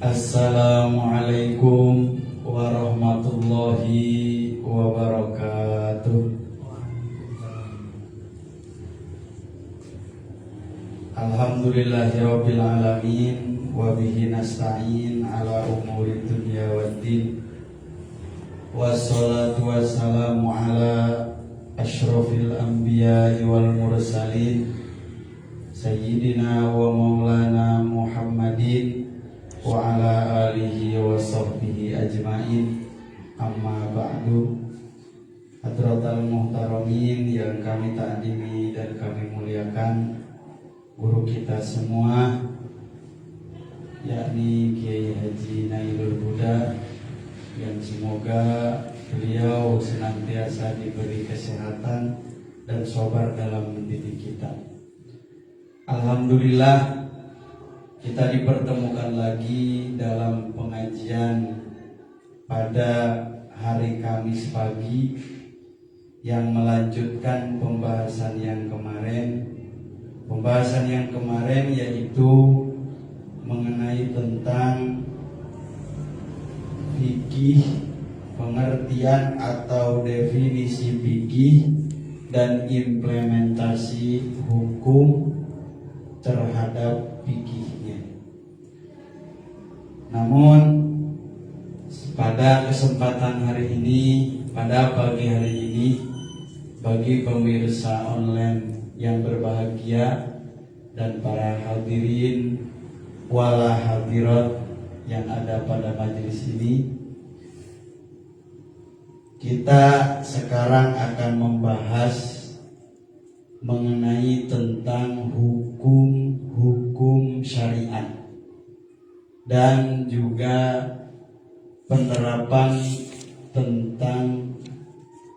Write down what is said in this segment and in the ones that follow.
Assalamualaikum warahmatullahi wabarakatuh. Alhamdulillahirabbil alamin wa bihi nasta'in ala umuri dunya waddin. Wassalatu wassalamu ala asyrafil anbiya'i wal mursalin sayyidina wa maulana Muhammadin wa ala alihi wa sahbihi ajmain. Amma ba'du. Hadratal muhtaramin yang kami ta'zimi dan kami muliakan, guru kita semua yakni Kiai Haji Nailul Huda, yang semoga beliau senantiasa diberi kesehatan dan sabar dalam mendidik kita. Alhamdulillah, kita dipertemukan lagi dalam pengajian pada hari Kamis pagi yang melanjutkan pembahasan yang kemarin. Pembahasan yang kemarin yaitu mengenai tentang fikih, pengertian atau definisi fikih dan implementasi hukum terhadap fikihnya. Namun pada kesempatan hari ini, pada pagi hari ini, bagi pemirsa online yang berbahagia dan para hadirin wala hadirat yang ada pada majelis ini, kita sekarang akan membahas mengenai tentang hukum syariat dan juga penerapan tentang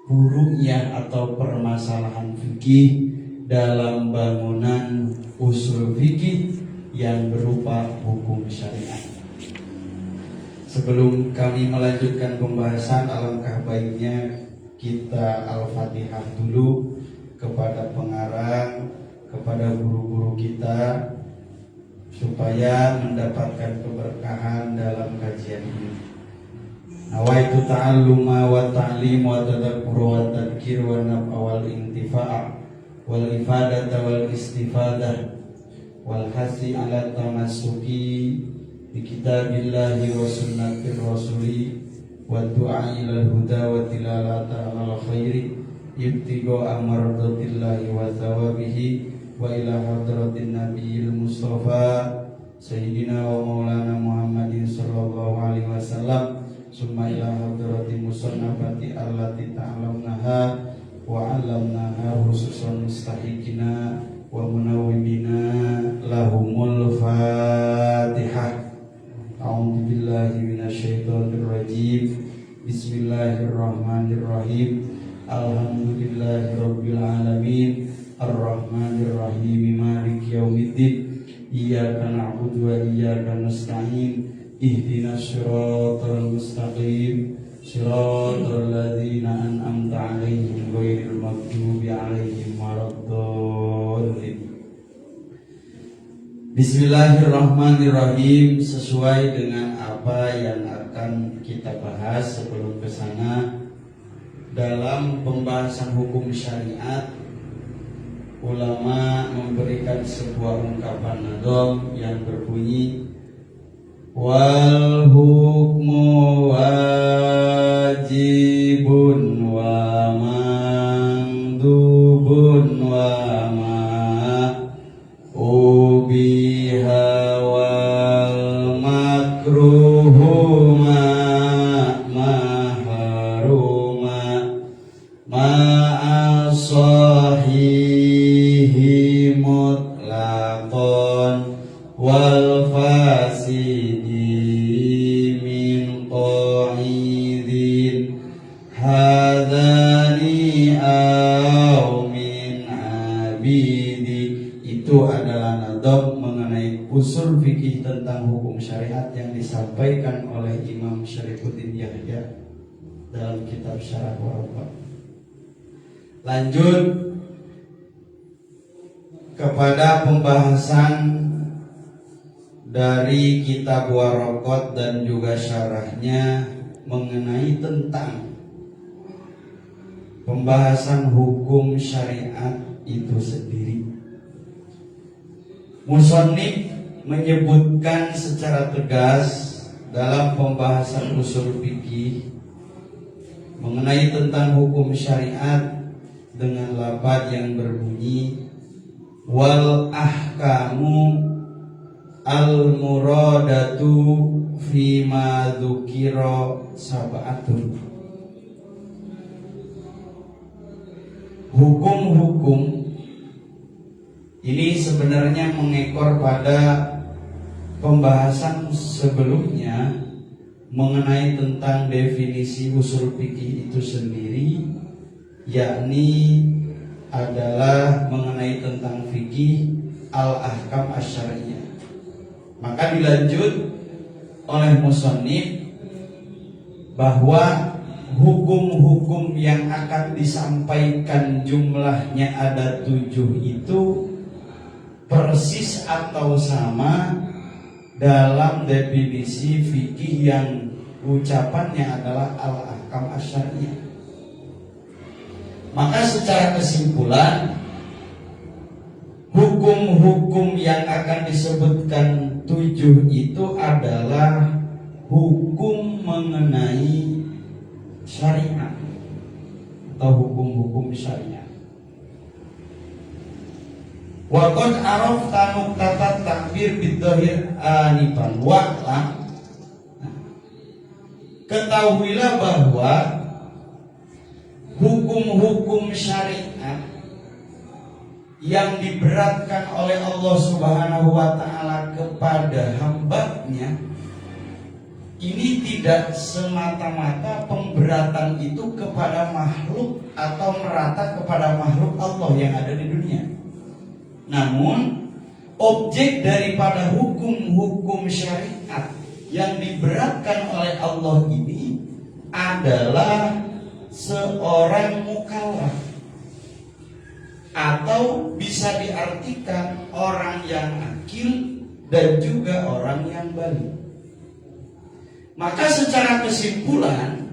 furu'iyah atau permasalahan fikih dalam bangunan usul fikih yang berupa hukum syariat. Sebelum kami melanjutkan pembahasan, alangkah baiknya kita Al-Fatihah dulu kepada pengarang, kepada guru-guru kita, supaya mendapatkan keberkahan dalam kajian ini. Nawaitu ta'alluma wa ta'lim wa tadakkur wa tadkir wa naf'a wal intifa' wal ifadata wal istifadah wal hasi ala tamassuki bi kitabillahi wa sunnatir rasuli wa du'a ilal huda wa tilalata alal khairi ibtigo amardatillahi wa thawabihi wa ila hadratin nabiyil mustafa sayyidina wa maulana Muhammadin sallallahu alaihi wasallam summa ila hadratin musannafati allati ta'lamnaha wa 'allamnaha khususan mustahiqina wa munawwimina lahumul fatihah. A'udzu billahi minasyaitonir rajim. Bismillahirrahmanirrahim. Alhamdulillahirabbil alamin. Arrahmanir rahim. Maliki yaumiddin. Iyyaka na'budu wa iyyaka nasta'in. Ihdinas siratal mustaqim. Shiratal ladzina an'amta 'alaihim ghairil maghdubi 'alaihim waladdallin. Bismillahirrahmanirrahim. Sesuai dengan apa yang akan kita bahas sebelum ke sana, dalam pembahasan hukum syariat, ulama memberikan sebuah ungkapan nadom yang berbunyi wal hukmu wajibun wa mandubun wa ma ubiha wal makruhu maharuma ma'asahihi mutlaqan wal fasidi min qa'idin hadani aw min abidi. Itu adalah nadab mengenai usul fikih tentang hukum syariat yang disampaikan oleh Imam Syarifuddin Yahya dalam kitab Syarah Waraqah. Lanjut kepada pembahasan dari kitab Waraqat dan juga syarahnya mengenai tentang pembahasan hukum syariat itu sendiri. Musannif menyebutkan secara tegas dalam pembahasan usul fikih mengenai tentang hukum syariat dengan lafaz yang berbunyi wal ahkamu al muradatu fima dzukira sab'atun. Hukum-hukum ini sebenarnya mengekor pada pembahasan sebelumnya mengenai tentang definisi usul fikih itu sendiri, yakni adalah mengenai tentang fikih al-ahkam asy-syar'iyyah. Maka dilanjut oleh musannif bahwa hukum-hukum yang akan disampaikan jumlahnya ada 7 itu persis atau sama dalam definisi fikih yang ucapannya adalah al-ahkam asy-syar'iyyah. Maka secara kesimpulan hukum-hukum yang akan disebutkan 7 itu adalah hukum mengenai syariat atau hukum-hukum syariat. Wa qad arafta nuqtatat takbir bidhahir anifan wa'lam. Ketahuilah bahwa hukum-hukum syariat yang diberatkan oleh Allah Subhanahu wa taala kepada hamba-Nya ini tidak semata-mata pemberatan itu kepada makhluk atau merata kepada makhluk Allah yang ada di dunia. Namun objek daripada hukum-hukum syariat yang diberatkan oleh Allah ini adalah seorang mukallaf, atau bisa diartikan orang yang akil dan juga orang yang baligh. Maka secara kesimpulan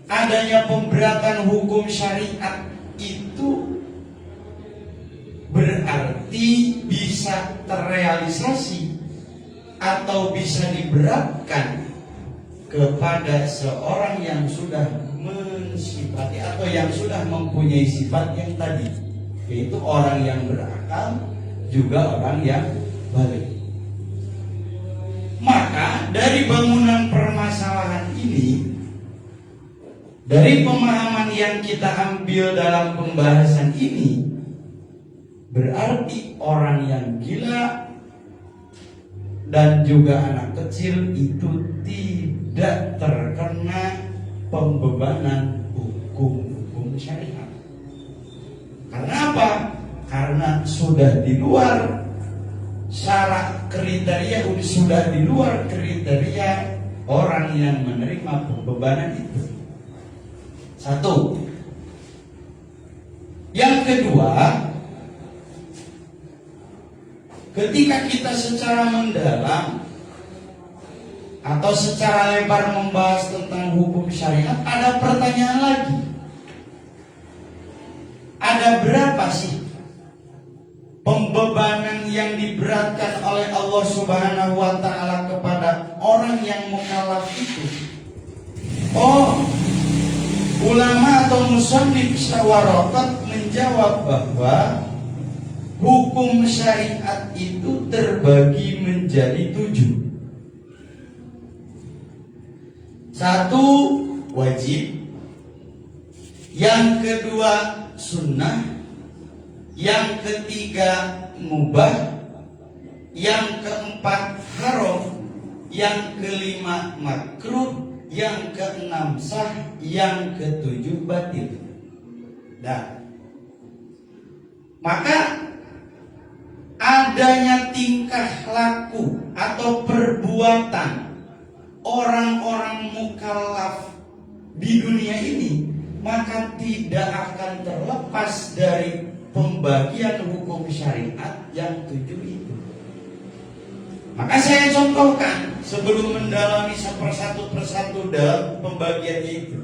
adanya pemberatan hukum syariat itu berarti bisa terrealisasi atau bisa diberatkan kepada seorang yang sudah mensifati atau yang sudah mempunyai sifat yang tadi, yaitu orang yang berakal juga orang yang baligh. Maka dari bangunan permasalahan ini, dari pemahaman yang kita ambil dalam pembahasan ini, berarti orang yang gila dan juga anak kecil itu tidak terkena pembebanan hukum-hukum syariat. Karena apa? Karena sudah di luar syarat kriteria, sudah di luar kriteria orang yang menerima pembebanan itu. Satu. Yang kedua, ketika kita secara mendalam atau secara lebar membahas tentang hukum syariat, ada pertanyaan lagi. Ada berapa sih pembebanan yang diberatkan oleh Allah Subhanahu wa taala kepada orang yang mukallaf itu? Oh, ulama atau musannif Waraqat menjawab bahwa hukum syariat itu terbagi menjadi 7. 1 wajib, yang kedua sunnah, yang ketiga mubah, yang keempat haram, yang kelima makruh, yang keenam sah, yang ketujuh batil. Nah, maka adanya tingkah laku atau perbuatan orang-orang mukallaf di dunia ini, maka tidak akan terlepas dari pembagian hukum syariat yang 7 itu. Maka saya contohkan sebelum mendalami sepersatu persatu dalam pembagian itu.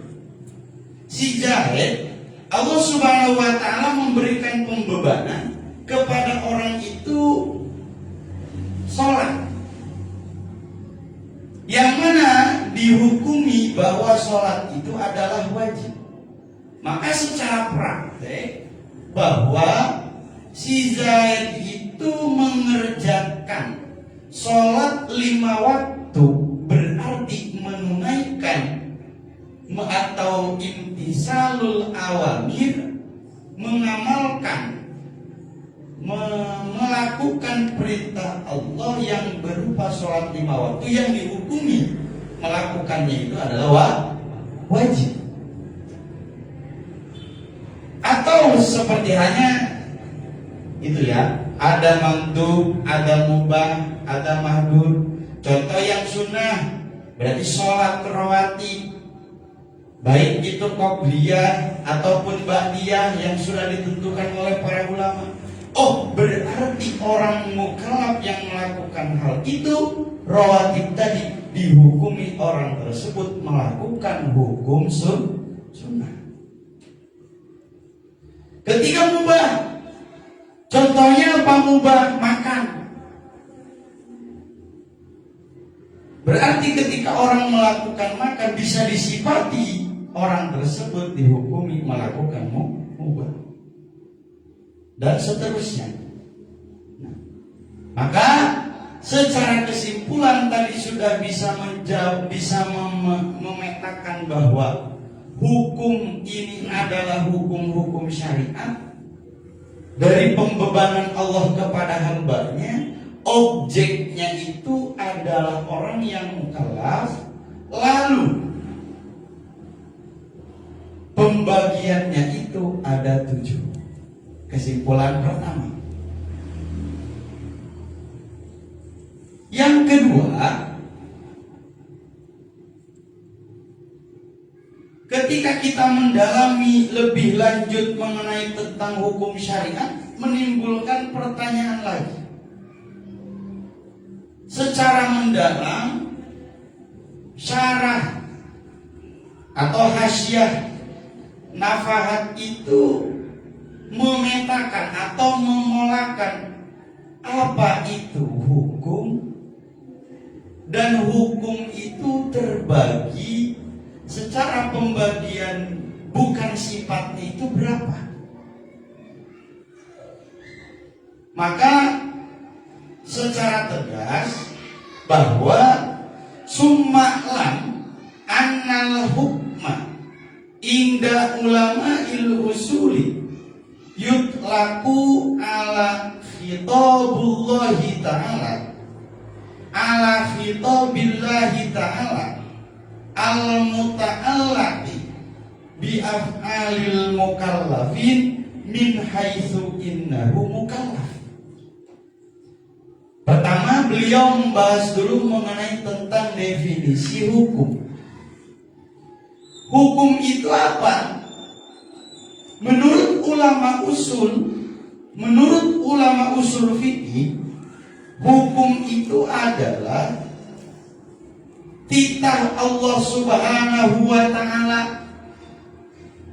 Si Zaid, Allah Subhanahu wa taala memberikan pembebanan kepada orang itu sholat, yang mana dihukumi bahwa sholat itu adalah wajib. Maka secara praktek bahwa si Zaid itu mengerjakan sholat 5 waktu, berarti menunaikan atau imtisalul awamir, mengamalkan, melakukan perintah Allah yang berupa sholat 5 waktu, yang dihukumi melakukannya itu adalah wajib. Atau seperti hanya itu ya, ada mandub, ada mubah, ada mahdur. Contoh yang sunnah berarti sholat rawatib, baik itu qobliyah ataupun ba'diyah yang sudah ditentukan oleh para ulama. Oh, berarti orang mukallaf yang melakukan hal itu, rawatib tadi, dihukumi orang tersebut melakukan hukum sunnah. Ketika mubah, contohnya apa? Mubah makan. Berarti ketika orang melakukan makan, bisa disifati orang tersebut dihukumi melakukan mubah, dan seterusnya. Nah, maka secara kesimpulan tadi sudah bisa menjawab, bisa memetakan bahwa hukum ini adalah hukum-hukum syariat dari pembebanan Allah kepada hambanya. Objeknya itu adalah orang yang mukallaf. Lalu pembagiannya itu ada 7. Kesimpulan pertama. Yang kedua, ketika kita mendalami lebih lanjut mengenai tentang hukum syariat, menimbulkan pertanyaan lagi. Secara mendalam, syarah atau hasyiah nafahat itu memetakan atau memolakan apa itu hukum, dan hukum itu terbagi secara pembagian, bukan sifatnya itu berapa. Maka secara tegas bahwa summa'lam annal hukma inda ulama il usuli yutlaku ala khitabullahi ta'ala, ala khitabillahi ta'ala al-muta'allaqi bi af'alil mukallafin min haitsu innahu mukallaf. Pertama, beliau membahas dulu mengenai tentang definisi hukum. Hukum itu apa? Menurut ulama usul fikih, hukum itu adalah titah Allah Subhanahu wa ta'ala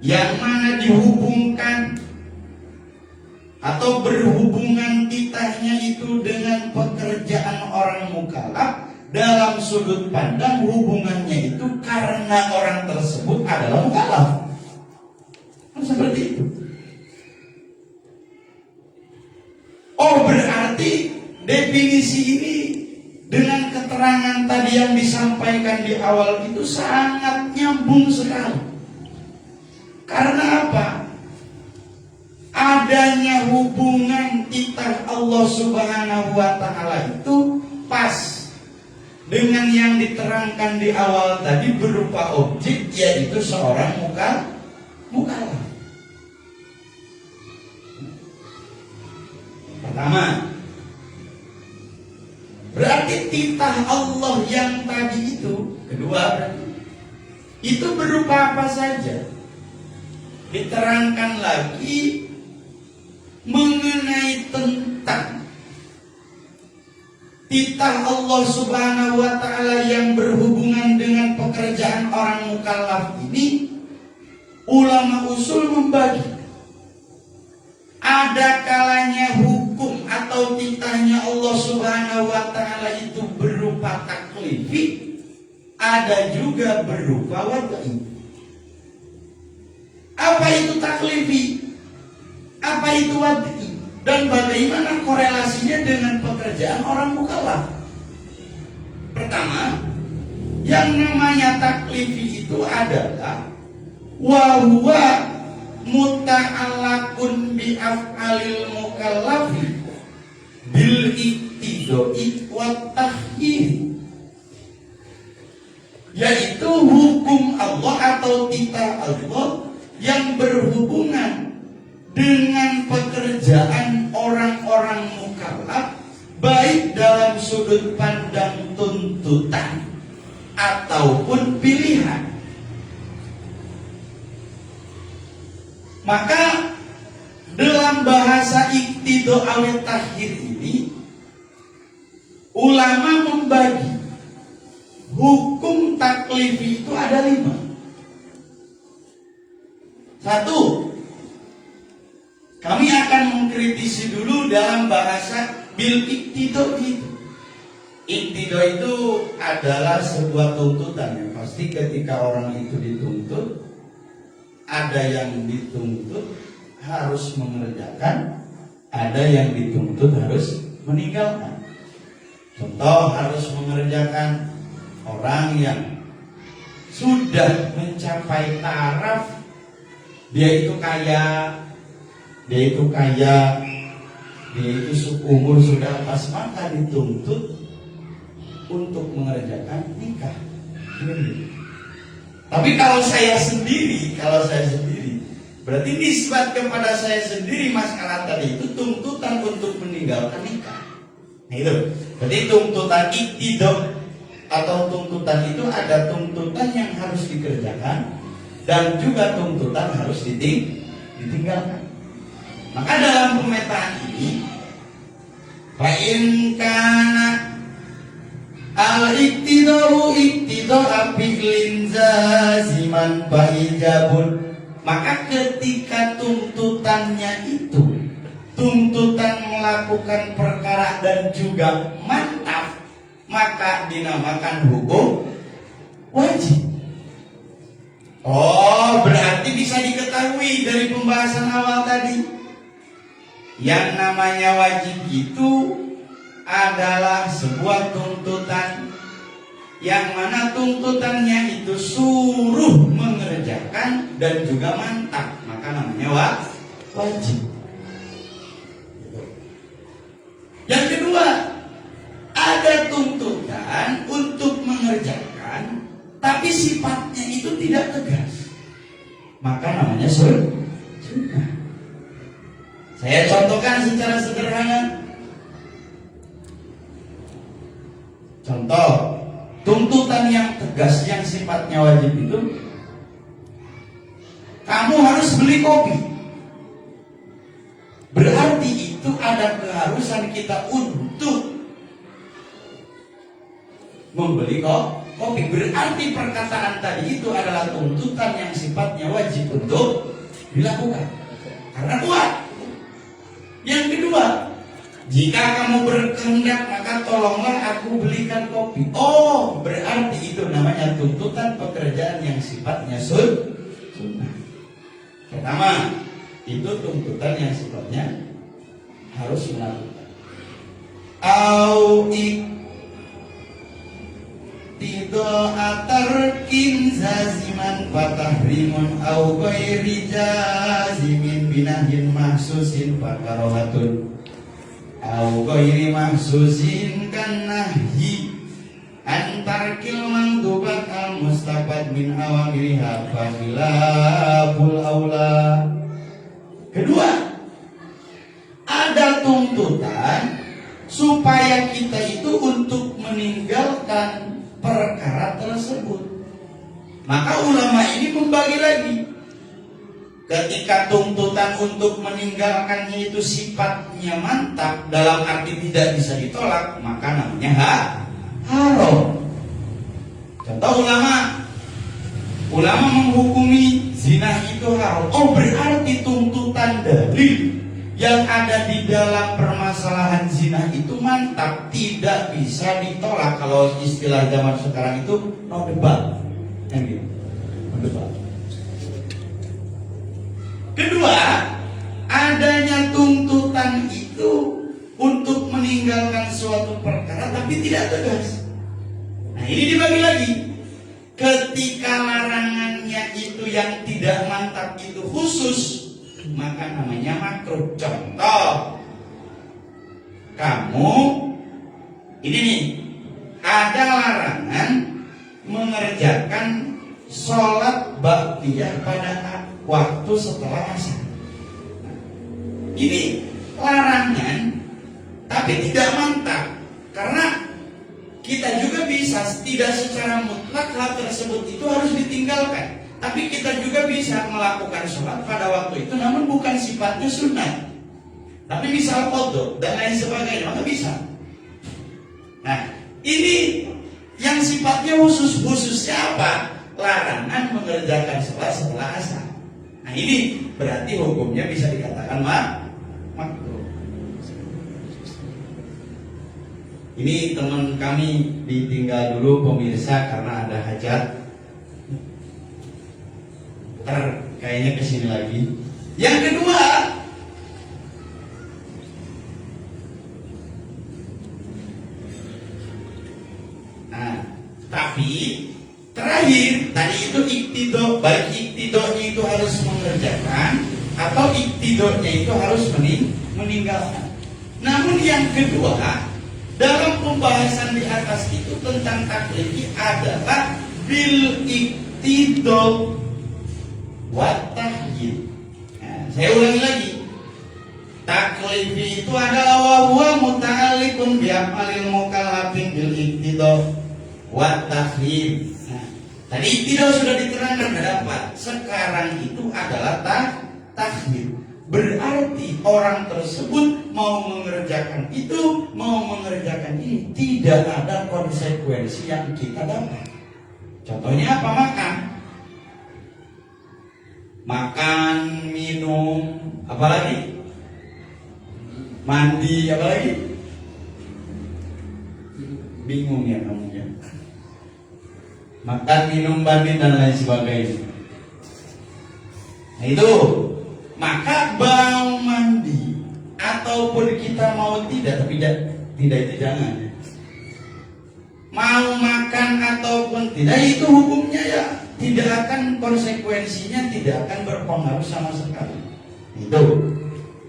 yang mana dihubungkan atau berhubungan titahnya itu dengan pekerjaan orang mukallaf. Dalam sudut pandang hubungannya itu karena orang tersebut adalah mukallaf. Seperti itu. Oh, berarti definisi ini dengan keterangan tadi yang disampaikan di awal itu sangat nyambung sekali. Karena apa? Adanya hubungan titah Allah Subhanahu wa ta'ala itu pas dengan yang diterangkan di awal tadi berupa objek, yaitu seorang mukallaf. Pertama, berarti titah Allah yang tadi itu. Kedua, itu berupa apa saja? Diterangkan lagi mengenai tentang titah Allah Subhanahu wa ta'ala yang berhubungan dengan pekerjaan orang mukallaf ini, ulama usul membagi. Ada kalanya hukum atau titahnya Allah Subhanahu wa ta'ala itu berupa taklifi, ada juga berupa wad'i. Apa itu taklifi? Apa itu wad'i? Dan bagaimana korelasinya dengan pekerjaan orang mukallaf? Pertama, yang namanya taklifi itu adalah wa huwa muta'allaqun bi af'alil mukallafi bil iktidai wa tahyir, yaitu hukum Allah atau titah Allah yang berhubungan dengan pekerjaan orang-orang mukallaf, baik dalam sudut pandang tuntutan ataupun pilihan. Maka dalam bahasa iktidha awit tahyir ini, ulama membagi hukum taklifi itu ada 5. 1, kami akan mengkritisi dulu dalam bahasa bil iktidha itu. Iktidha itu adalah sebuah tuntutan yang pasti ketika orang itu dituntut, ada yang dituntut harus mengerjakan, ada yang dituntut harus meninggalkan. Contoh, harus mengerjakan orang yang sudah mencapai taraf dia itu kaya, dia itu umur sudah pas, maka dituntut untuk mengerjakan nikah. Tapi kalau saya sendiri, berarti nisbat kepada saya sendiri masalah tadi itu tuntutan untuk meninggalkan nikah. Nah itu, berarti tuntutan iktidha atau tuntutan itu ada tuntutan yang harus dikerjakan dan juga tuntutan harus ditinggalkan. Maka dalam pemetaan ini, fa in kana al-iktidau iktidau fi'lin zaziman fa'ijabun, maka ketika tuntutannya itu tuntutan melakukan perkara dan juga mantap, maka dinamakan hukum wajib. Oh, berarti bisa diketahui dari pembahasan awal tadi, yang namanya wajib itu adalah sebuah tuntutan yang mana tuntutannya itu suruh mengerjakan dan juga mantap, maka namanya wajib. Yang kedua, ada tuntutan untuk mengerjakan tapi sifatnya itu tidak tegas, maka namanya sunnah. Saya contohkan secara sederhana. Contoh, tuntutan yang tegas yang sifatnya wajib itu, kamu harus beli kopi. Berarti itu ada keharusan kita untuk membeli kopi. Berarti perkataan tadi itu adalah tuntutan yang sifatnya wajib untuk dilakukan karena kuat. Yang kedua, jika kamu berkehendak maka tolonglah aku belikan kopi. Oh, berarti itu namanya tuntutan pekerjaan yang sifatnya sunnah. Pertama, itu tuntutan yang sifatnya harus melakukan. Au iktidha atarkin zaziman fatahrimun au ghairi jazimin binahin mahsusin fakarohatun au ghairi mahsusin kan nahyi antarkil mandubat al mustafad min awamiriha fa khilaful aula. Kedua, ada tuntutan supaya kita itu untuk meninggalkan perkara tersebut. Maka ulama ini membagi lagi. Ketika tuntutan untuk meninggalkannya itu sifatnya mantap, dalam arti tidak bisa ditolak, maka namanya haram. Contoh ulama menghukumi zina itu haram. Oh, berarti tuntutan dalil yang ada di dalam permasalahan zina itu mantap, tidak bisa ditolak. Kalau istilah zaman sekarang itu no debat. Gitu. No debat. Kedua, adanya tuntutan itu untuk meninggalkan suatu perkara tapi tidak tegas. Nah, ini dibagi lagi. Ketika larangannya itu yang tidak mantap itu khusus, maka namanya makruh. Contoh, kamu ini nih, ada larangan mengerjakan sholat ba'diyah pada waktu setelah asar. Ini larangan, tapi tidak mantap, karena kita juga bisa tidak secara mutlak hal tersebut itu harus ditinggalkan. Tapi kita juga bisa melakukan sholat pada waktu itu, namun bukan sifatnya sunnah, tapi misal qadha dan lain sebagainya, maka bisa. Nah, ini yang sifatnya khususnya apa? Larangan mengerjakan sholat setelah asar. Nah, ini berarti hukumnya bisa dikatakan makruh. Ini teman kami ditinggal dulu pemirsa karena ada hajat. Ntar kayaknya kesini lagi. Yang kedua, nah, tapi terakhir tadi itu iktido, baik iktidonya itu harus mengerjakan atau iktidonya itu harus meninggalkan. Namun yang kedua, dalam pembahasan di atas itu tentang taklifi adalah bil iktido wa tahyid. Nah, saya ulangi lagi. Taklifi itu adalah wa huwa muta'alliqun bi amalil mukallafin bil iktido wa tahyid. Nah, tadi iktido sudah diterangkan ada apa? Sekarang itu adalah tahyid. Berarti orang tersebut mau mengerjakan itu, mau mengerjakan ini, tidak ada konsekuensi yang kita dapat. Contohnya apa? Makan, minum, apalagi? Mandi, apalagi? Bingung ya kamu ya. Makan, minum, mandi dan lain sebagainya. Nah itu. Maka mau mandi ataupun kita mau tidak, tapi tidak itu jangan. Mau makan ataupun tidak, itu hukumnya ya tidak akan, konsekuensinya tidak akan berpengaruh sama sekali. Itu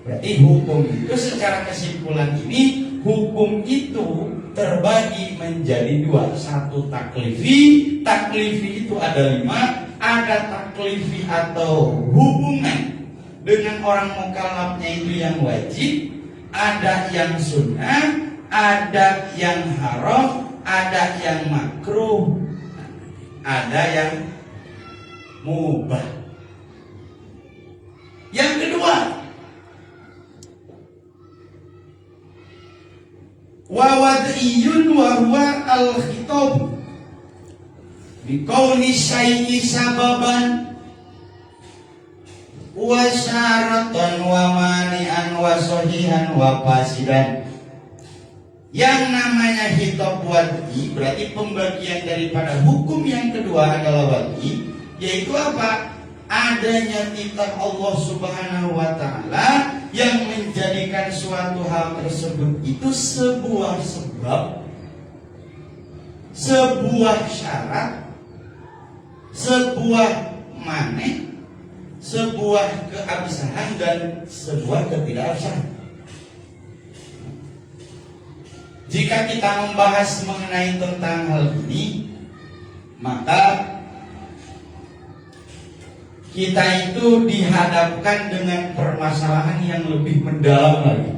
berarti hukum itu secara kesimpulan ini, hukum itu terbagi menjadi dua. Satu taklifi. Taklifi itu ada 5. Ada taklifi atau hubungan dengan orang mukallafnya itu yang wajib, ada yang sunnah, ada yang haram, ada yang makruh, ada yang mubah. Yang kedua, wa wad'iyun wa huwa al-khitab bi qawli syai'i sababan wa syaratan wa mani'an wa sahihan wa fasidan. Yang namanya khitab wad'i berarti pembagian daripada hukum yang kedua adalah wad'i, yaitu apa? Adanya titah Allah Subhanahu wa ta'ala yang menjadikan suatu hal tersebut itu sebuah sebab, sebuah syarat, sebuah mane, sebuah keabsahan dan sebuah ketidakabsahan. Jika kita membahas mengenai tentang hal ini, maka kita itu dihadapkan dengan permasalahan yang lebih mendalam lagi.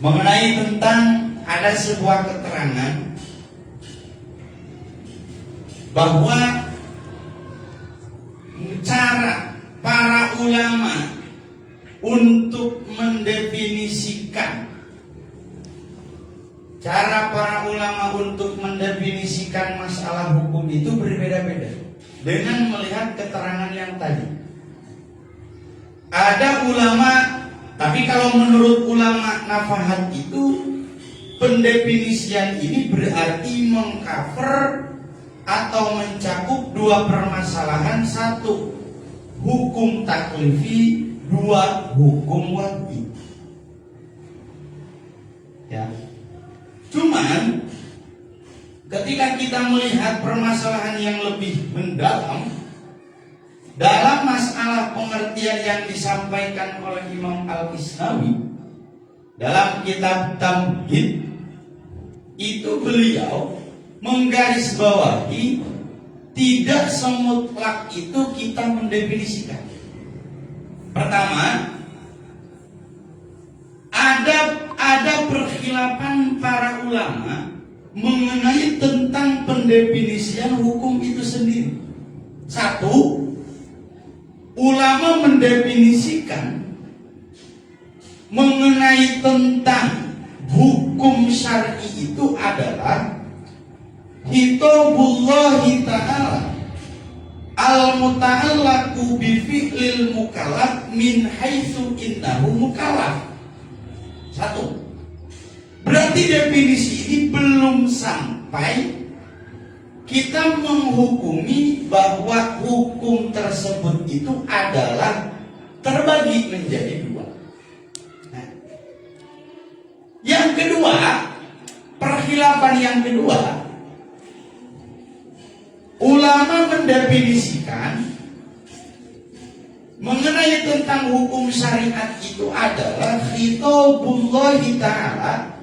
Mengenai tentang ada sebuah keterangan bahwa cara dengan melihat keterangan yang tadi. Ada ulama, tapi kalau menurut ulama nafahat itu pendefinisian ini berarti mengcover atau mencakup dua permasalahan, satu hukum taklifi, dua hukum wad'i. Ya. Cuman ketika kita melihat permasalahan yang lebih mendalam dalam masalah pengertian yang disampaikan oleh Imam Al-Isnawi dalam kitab Tamhid, itu beliau menggarisbawahi tidak semutlak itu kita mendefinisikan. Pertama, ada perkhilafan para ulama mengenai tentang pendefinisian hukum itu sendiri. Satu, ulama mendefinisikan mengenai tentang hukum syar'i itu adalah hitabullahi ta'ala al-muta'allaqu bi fi'lil mukallaf min haitsu innahu mukallaf. Satu. Berarti definisi ini belum sampai kita menghukumi bahwa hukum tersebut itu adalah terbagi menjadi dua. Nah, yang kedua, perkhilafan yang kedua, ulama mendefinisikan mengenai tentang hukum syariat itu adalah khitabullahi ta'ala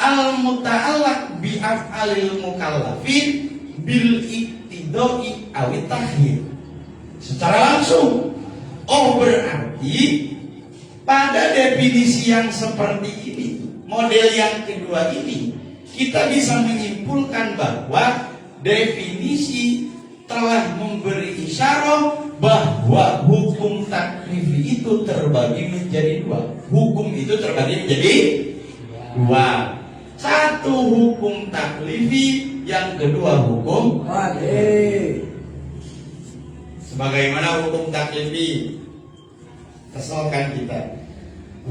al-muta'allaq bi af'alil mukallafin bil iktidai awit tahyir. Secara langsung, berarti pada definisi yang seperti ini, model yang kedua ini, kita bisa menyimpulkan bahwa definisi telah memberi isyarat bahwa hukum taklifi itu terbagi menjadi dua. Hukum itu terbagi menjadi dua. Satu hukum taklifi, yang kedua hukum wad'i. Sebagaimana hukum taklifi, kesalkan kita.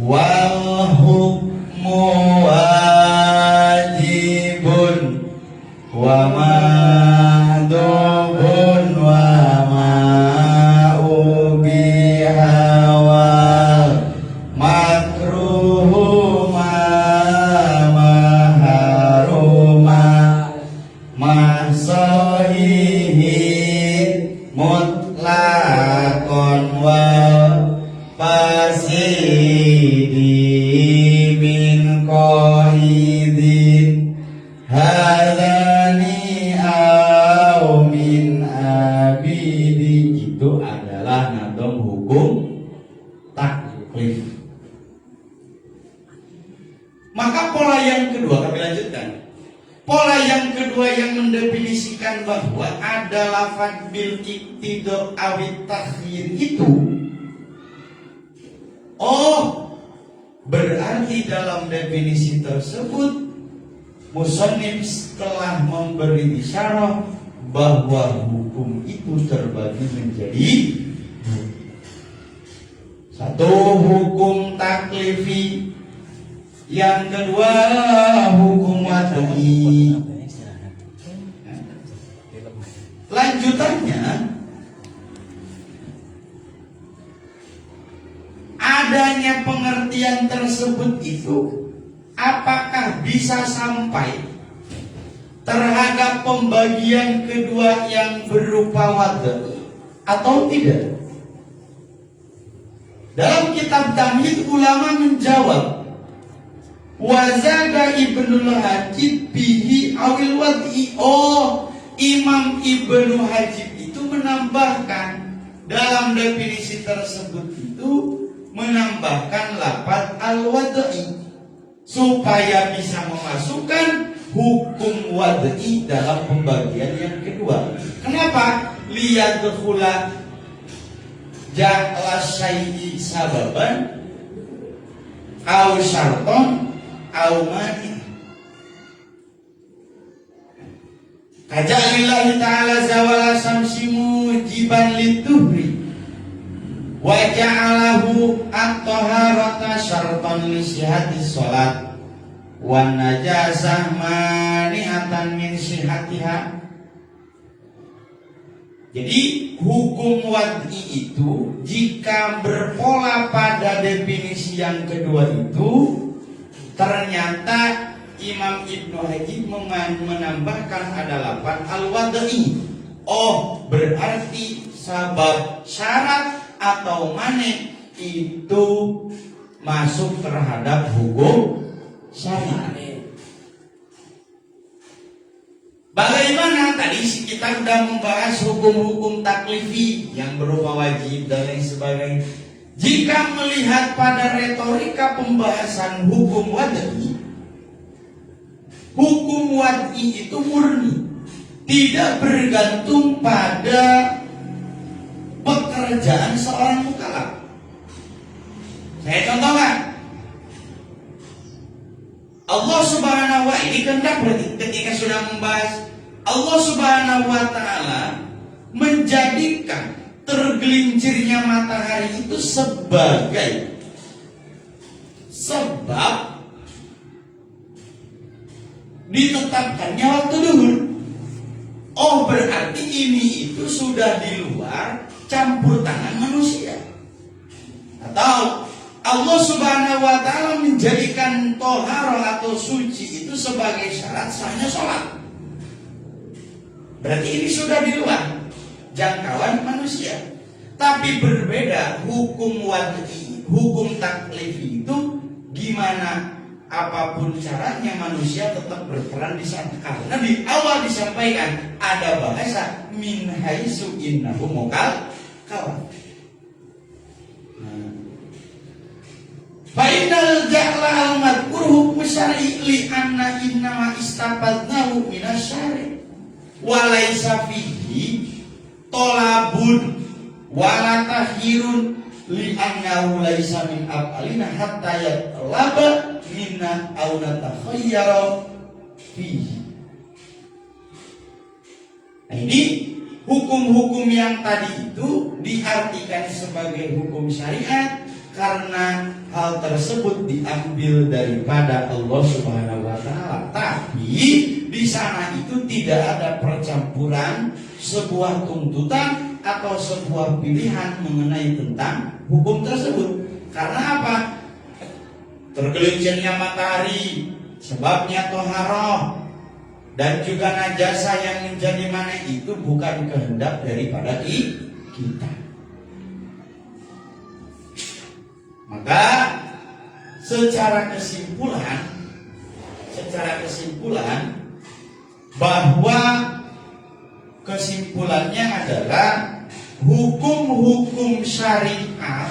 Wal hukmu wajibun wa madhubun wa Maka pola yang kedua, kami lanjutkan. Pola yang kedua yang mendefinisikan bahwa ada lafaz bil iktidar awit tahyir itu, berarti dalam definisi tersebut musannif telah memberi isyarat bahwa hukum itu terbagi menjadi satu hukum taklifi, yang kedua hukum wad'i. Lanjutannya, adanya pengertian tersebut itu apakah bisa sampai terhadap pembagian kedua yang berupa wad'i atau tidak? Dalam kitab Tamhid ulama menjawab, wazada Ibnul Hajib bihi awil wad'i. Imam Ibnu Hajib itu menambahkan dalam definisi tersebut itu menambahkan lafaz al-wad'i supaya bisa memasukkan hukum wad'i dalam pembagian yang kedua. Kenapa? Liyadkhula ja'la syai'i sababan au syarton au mani. Kajalillahi ta'ala zawala samsi mujiban lituhri wa ja'alahu at-taharata syartan li sihhatis shalat wa najasah mani'atan min sihhatiha. Jadi hukum wad'i itu jika berpola pada definisi yang kedua itu, ternyata Imam Ibnu Hajib menambahkan ada lapan al-wad'i. Oh, berarti sabab syarat atau mane itu masuk terhadap hukum syariat. Bagaimana tadi kita sudah membahas hukum-hukum taklifi yang berupa wajib dan lain sebagainya. Jika melihat pada retorika pembahasan hukum wad'i, hukum wad'i itu murni, tidak bergantung pada pekerjaan seorang mukallaf. Saya contohkan, Allah Subhanahu wa ini kehendak berarti ketika sudah membahas Allah Subhanahu wa ta'ala menjadikan tergelincirnya matahari itu sebagai sebab ditetapkannya waktu duhur. Oh, berarti ini itu sudah di luar campur tangan manusia. Atau Allah Subhanahu wa ta'ala menjadikan toharoh atau suci itu sebagai syarat sahnya sholat. Berarti ini sudah di luar jangkauan manusia. Tapi berbeda hukum wad'i, hukum taklifi itu gimana apapun caranya manusia tetap berperan di sana. Karena di awal disampaikan ada bahasa min haitsu innahu mukallaf. Fainal ja'la al-madkur hukum syar'i li anna innama istafadnahu minasyari' wa laisa fihi tolabun wala tahirun li annahu laisa min af'alina hatta yatlaba minna aw natakhayyara fihi. Nah, ini hukum-hukum yang tadi itu diartikan sebagai hukum syariat karena hal tersebut diambil daripada Allah Subhanahu wa ta'ala. Tapi di sana itu tidak ada percampuran sebuah tuntutan atau sebuah pilihan mengenai tentang hukum tersebut. Karena apa? Tergelincirnya matahari sebabnya toharoh dan juga najasa yang menjadi mana itu bukan kehendak daripada kita. Maka secara kesimpulan bahwa kesimpulannya adalah hukum-hukum syariat.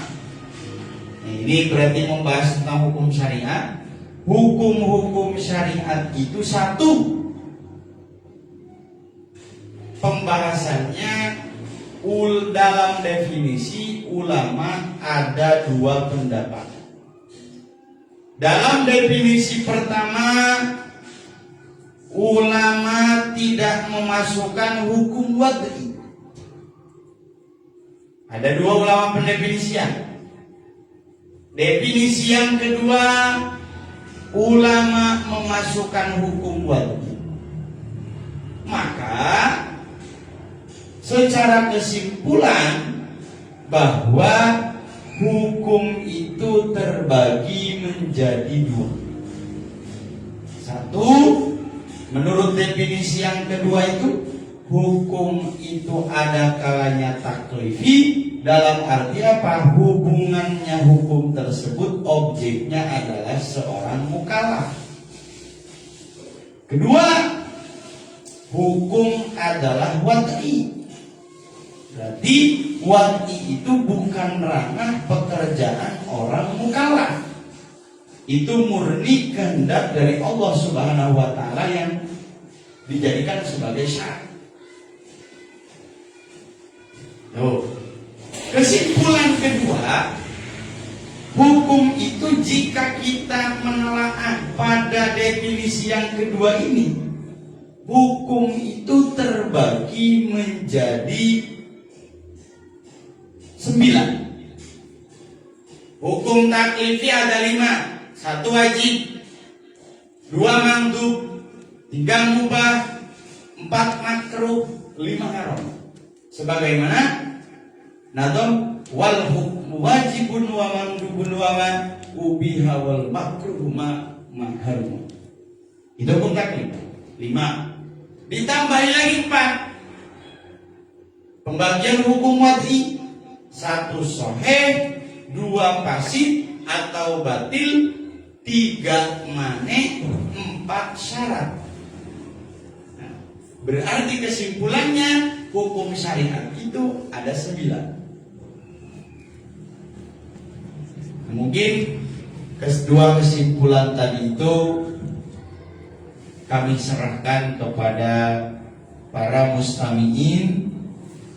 Ini berarti membahas tentang hukum syariat. Hukum-hukum syariat itu satu, pembahasannya dalam definisi ulama ada dua pendapat. Dalam definisi pertama, ulama tidak memasukkan hukum wad'i. Ada dua ulama pendefinisian. Definisi yang kedua, ulama memasukkan hukum wad'i. Maka secara kesimpulan bahwa hukum itu terbagi menjadi dua. Satu, menurut definisi yang kedua itu, hukum itu ada kalanya taklifi. Dalam arti apa? Hubungannya hukum tersebut, objeknya adalah seorang mukallaf. Kedua, hukum adalah wad'i. Berarti wad'i itu bukan ranah pekerjaan orang mukallaf. Itu murni kehendak dari Allah Subhanahu wa ta'ala yang dijadikan sebagai syarat. Kesimpulan kedua, hukum itu jika kita menelaah pada definisi yang kedua ini, hukum itu terbagi menjadi 9. Hukum taklifi ada 5. 1 wajib, 2 mandub, 3 mubah, 4 makruh, 5 haram. Sebagaimana nadom wal hukmu wajibun wa mandubun wa ma ubiha wal makruh ma haram. Itu hukum taklif 5. Ditambahin lagi 4. Pembagian hukum wad'i, 1 sahih, 2 fasid atau batil, 3 maneh, 4 syarat. Nah, berarti kesimpulannya hukum syariat itu ada 9. Mungkin kedua kesimpulan tadi itu kami serahkan kepada para mustami'in.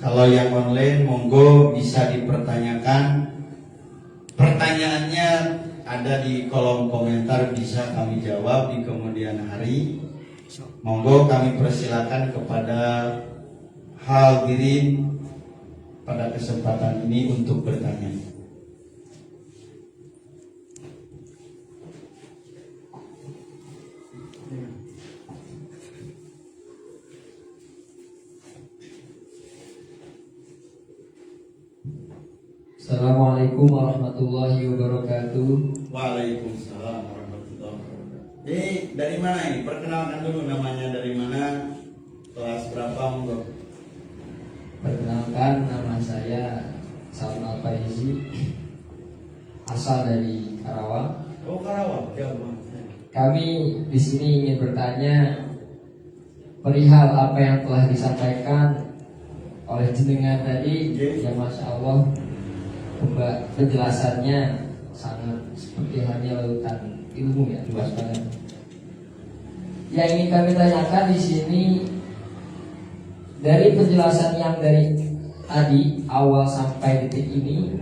Kalau yang online monggo bisa dipertanyakan. Pertanyaannya ada di kolom komentar, bisa kami jawab di kemudian hari. Monggo kami persilakan kepada hadirin pada kesempatan ini untuk bertanya. Assalamualaikum warahmatullahi wabarakatuh. Waalaikumsalam warahmatullahi wabarakatuh. Ini dari mana ini? Perkenalkan dulu namanya, dari mana, kelas berapa, monggo. Perkenalkan, nama saya Salam Al-Faizi, asal dari Karawang. Oh, Karawang. Ya, Bang. Kami di sini ingin bertanya perihal apa yang telah disampaikan oleh jenengan tadi. Ya, Masya Allah, penjelasannya sangat seperti halnya lautan ilmu, ya, luas banget. Yang ingin kami tanyakan di sini, dari penjelasan yang dari tadi awal sampai detik ini,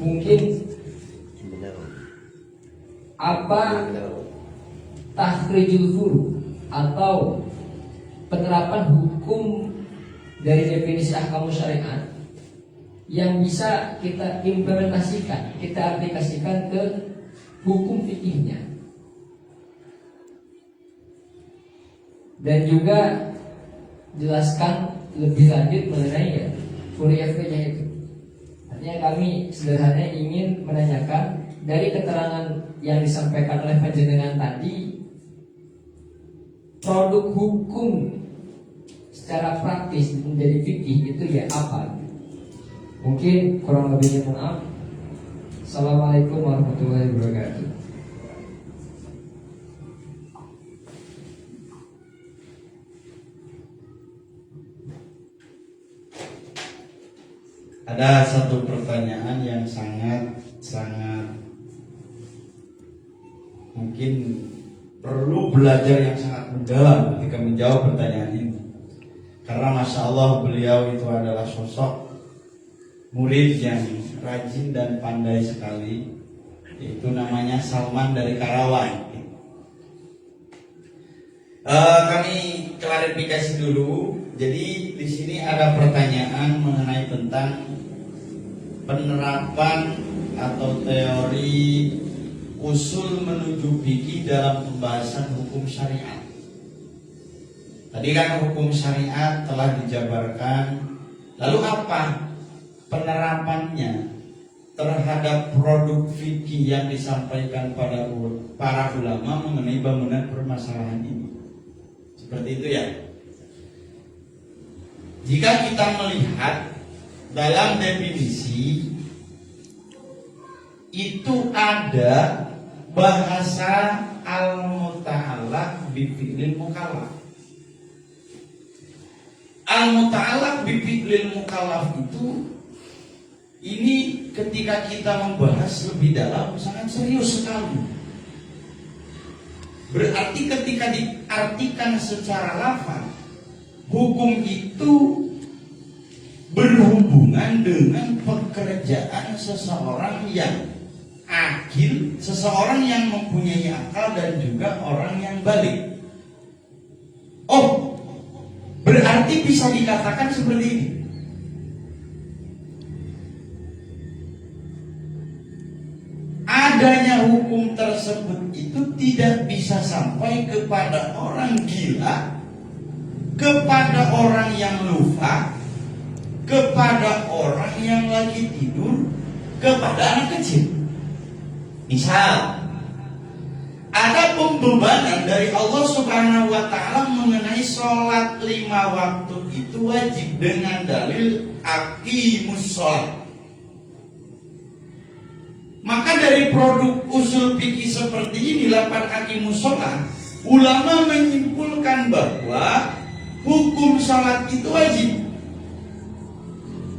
mungkin apa takhrijul furu atau penerapan hukum dari definisi ahkamu syariat yang bisa kita implementasikan, kita aplikasikan ke hukum fikihnya, dan juga jelaskan lebih lanjut mengenai ya furiya-nya itu. Artinya kami sederhananya ingin menanyakan dari keterangan yang disampaikan oleh panjenengan tadi, produk hukum secara praktis menjadi fikih itu ya apa? Mungkin kurang lebihnya maaf. Assalamualaikum warahmatullahi wabarakatuh. Ada satu pertanyaan yang sangat mungkin perlu belajar yang sangat mendalam ketika menjawab pertanyaan ini. Karena Masya Allah beliau itu adalah sosok murid yang rajin dan pandai sekali, yaitu namanya Salman dari Karawang. Kami klarifikasi dulu. Jadi di sini ada pertanyaan mengenai tentang penerapan atau teori usul menuju fikih dalam pembahasan hukum syariat. Tadi kan hukum syariat telah dijabarkan. Lalu apa penerapannya terhadap produk fikih yang disampaikan pada para ulama mengenai bangunan permasalahan ini? Seperti itu ya. Jika kita melihat dalam definisi itu ada bahasa al-muta'allaq bi fi'lil mukallaf. Al-muta'allaq bi fi'lil mukallaf itu, ini ketika kita membahas lebih dalam sangat serius sekali. Berarti ketika diartikan secara lafaz, hukum itu berhubungan dengan pekerjaan seseorang yang akil, seseorang yang mempunyai akal, dan juga orang yang balik. Oh, berarti bisa dikatakan seperti ini. Adanya hukum tersebut itu tidak bisa sampai kepada orang gila, kepada orang yang lupa, kepada orang yang lagi tidur, kepada anak kecil. Misal, ada pembebanan dari Allah Subhanahu wa Ta'ala mengenai sholat 5 waktu itu wajib dengan dalil aqimus sholat. Maka dari produk usul fikih seperti ini, lapan aqimus sholat, ulama menyimpulkan bahwa hukum sholat itu wajib.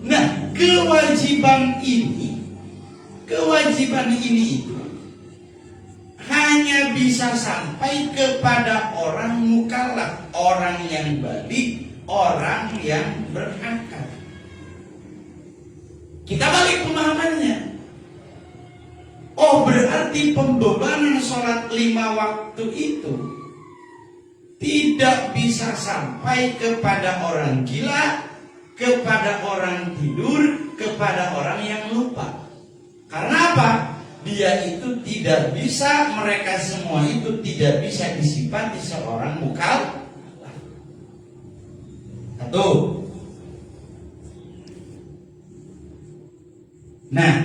Nah, kewajiban ini itu hanya bisa sampai kepada orang mukallaf, orang yang balik, orang yang berakal. Kita balik pemahamannya. Oh, berarti pembebanan sholat 5 waktu itu tidak bisa sampai kepada orang gila, kepada orang tidur, kepada orang yang lupa. Karena apa? Dia itu tidak bisa, mereka semua itu tidak bisa disifati seorang mukallaf. Satu. Nah,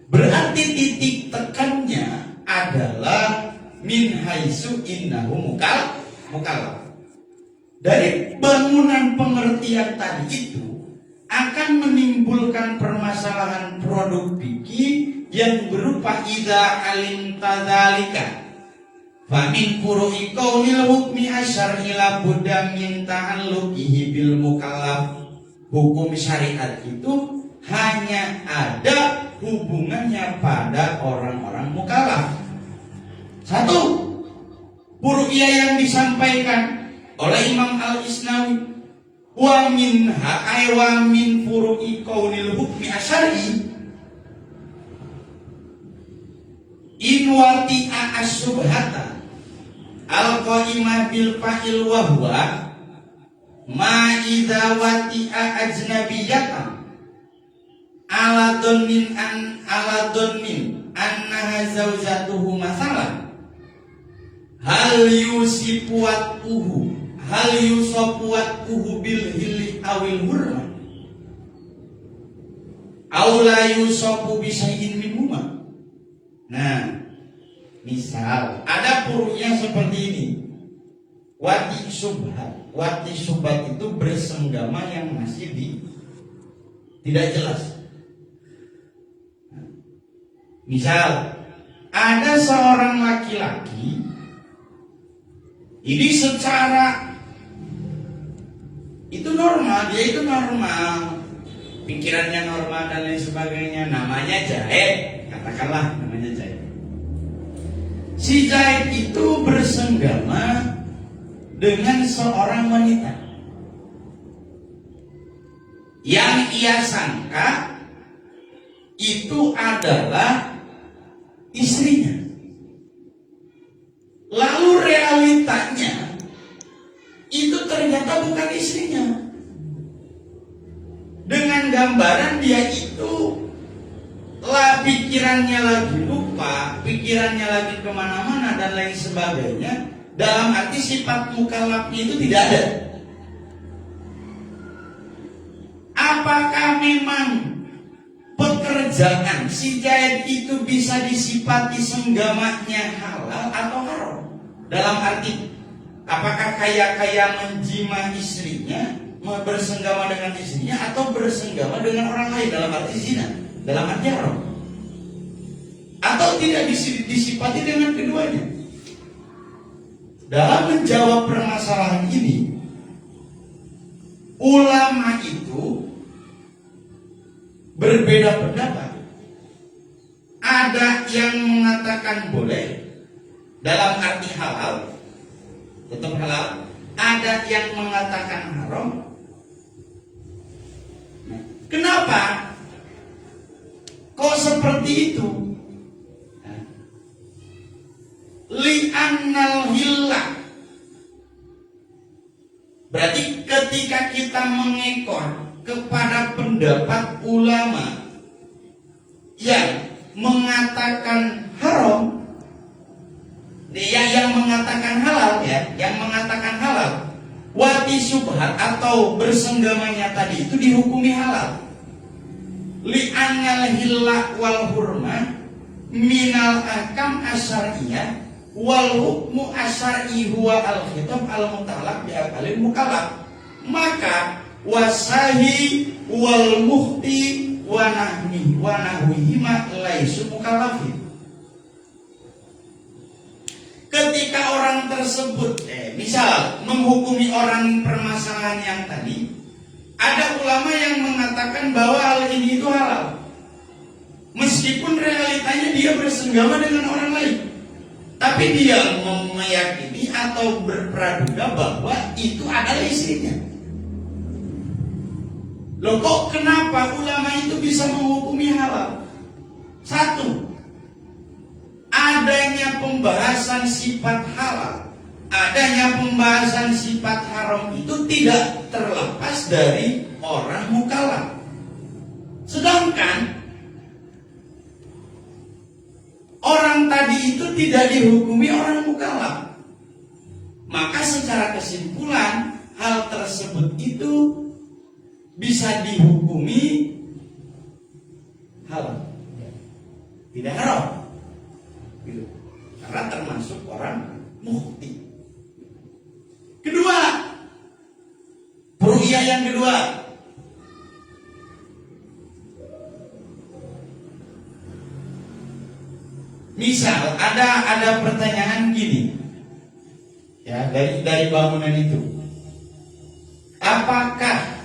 berarti titik tekannya adalah min haitsu innahu mukallaf. Dari bangunan pengertian tadi itu akan menimbulkan permasalahan produk fikih yang berupa idza alim tadzalika fa min furu'i qaulil hukmi asyar'i la budda min ta'alluqihi bil mukallaf. Hukum syariat itu hanya ada hubungannya pada orang-orang mukallaf. Satu, furu'iyah yang disampaikan oleh Imam Al-Isnawi, wa minha ay wa min furu'i qaulil hukmi asyar'i in wati'a as-subhata al-qaimah bil fa'il wa huwa ma idza wati'a ajnabiyatan ala dhannin annaha zawjatuhu masalan hal yusafuwatuhu bil hilli awil hurma aw la yusafu bi syai'in minhuma. Nah, misal ada furu'nya seperti ini. Wati subhat itu bersenggama yang masih tidak jelas. Misal ada seorang laki-laki, ini secara itu normal, dia itu normal, pikirannya normal dan lain sebagainya, namanya Zaid, katakanlah namanya Zaid. Si Zaid itu bersenggama dengan seorang wanita yang ia sangka itu adalah istrinya. Lalu realitanya itu ternyata bukan istrinya. Dengan gambaran dia itu pikirannya lagi lupa, pikirannya lagi kemana-mana dan lain sebagainya. Dalam arti sifat mukallafnya itu tidak ada. Apakah memang pekerjaan si Zaid itu bisa disifati senggamanya halal atau haram? Dalam arti, apakah kaya menjima istrinya, bersenggama dengan istrinya, atau bersenggama dengan orang lain dalam arti zina, dalam arti haram? Atau tidak disifati dengan keduanya? Dalam menjawab permasalahan ini, ulama itu berbeda pendapat. Ada yang mengatakan boleh dalam arti halal, tetap halal. Ada yang mengatakan haram. Nah, kenapa kok seperti itu? Li'annal hillah Berarti ketika kita mengekor kepada pendapat ulama yang mengatakan haram, yang mengatakan halal, yang mengatakan halal, wati syubhat atau bersenggamanya tadi itu dihukumi halal. Li'annal hilla wal hurma minal akam asyariyah wal hukmu asyari huwa al khitab al mutalaq bi aqalil mukallaf. Maka wasahi wal muhti wa nahwihima laisu mukallafin. Ketika orang tersebut misal menghukumi orang permasalahan yang tadi, ada ulama yang mengatakan bahwa hal ini itu halal, meskipun realitanya dia bersenggama dengan orang lain, tapi dia meyakini atau berpraduga bahwa itu adalah istrinya. Loh, kok kenapa ulama itu bisa menghukumi halal? Satu, adanya pembahasan sifat halal, adanya pembahasan sifat haram itu tidak terlepas dari orang mukallaf. Sedangkan orang tadi itu tidak dihukumi orang mukallaf. Maka secara kesimpulan hal tersebut itu bisa dihukumi halal, tidak haram, gitu. Karena termasuk orang muhti. Kedua, peru'yah yang kedua, misal ada pertanyaan gini, ya, dari bangunan itu, apakah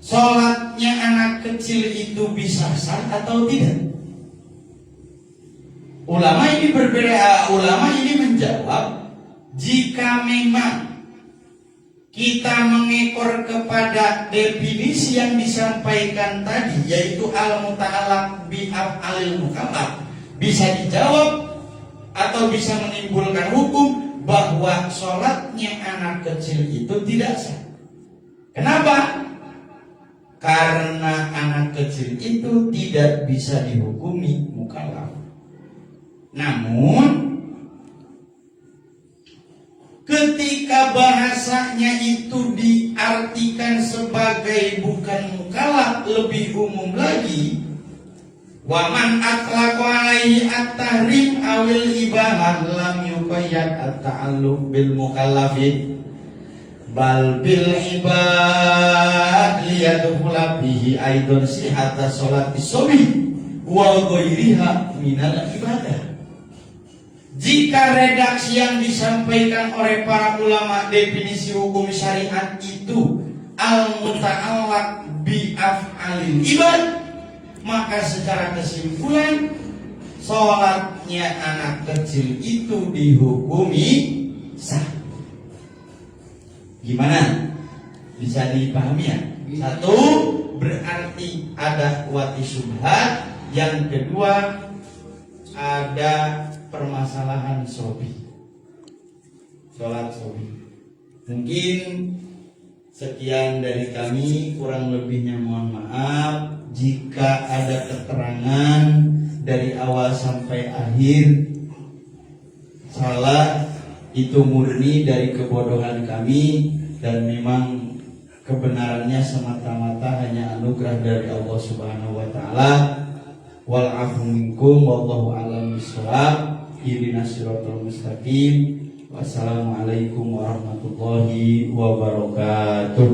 sholatnya anak kecil itu bisa sah atau tidak? Ulama ini berbeda. Ulama ini menjawab, jika memang kita mengekor kepada definisi yang disampaikan tadi, yaitu al-muta'allaq bi af'alil mukallaf, bisa dijawab atau bisa menimbulkan hukum bahwa sholatnya anak kecil itu tidak sah. Kenapa? Karena anak kecil itu tidak bisa dihukumi mukallaf. Namun ketika bahasanya itu diartikan sebagai bukan mukallaf, lebih umum lagi, wa man atlaqu alaihi at-tahrim awil ibahah lam yuqayyad at-ta'alluq bil mukallafin bal bil ibad liyadkhula bihi aidon sihata sholati subi wa ghairiha minal ibadah. Jika redaksi yang disampaikan oleh para ulama definisi hukum syariat itu al-muta'allaq bi af'alil ibad, maka secara kesimpulan sholatnya anak kecil itu dihukumi sah. Gimana? Bisa dipahami ya? Satu, berarti ada wati syubhat. Yang kedua, ada permasalahan sobi, sholat sobi. Mungkin sekian dari kami, kurang lebihnya mohon maaf. Jika ada keterangan dari awal sampai akhir salah, itu murni dari kebodohan kami, dan memang kebenarannya semata-mata hanya anugerah dari Allah Subhanahu wa taala. Wal afu minkum wallahu a'lam bishawab. Ihdinas siratal mustaqim. Wassalamualaikum warahmatullahi wabarakatuh.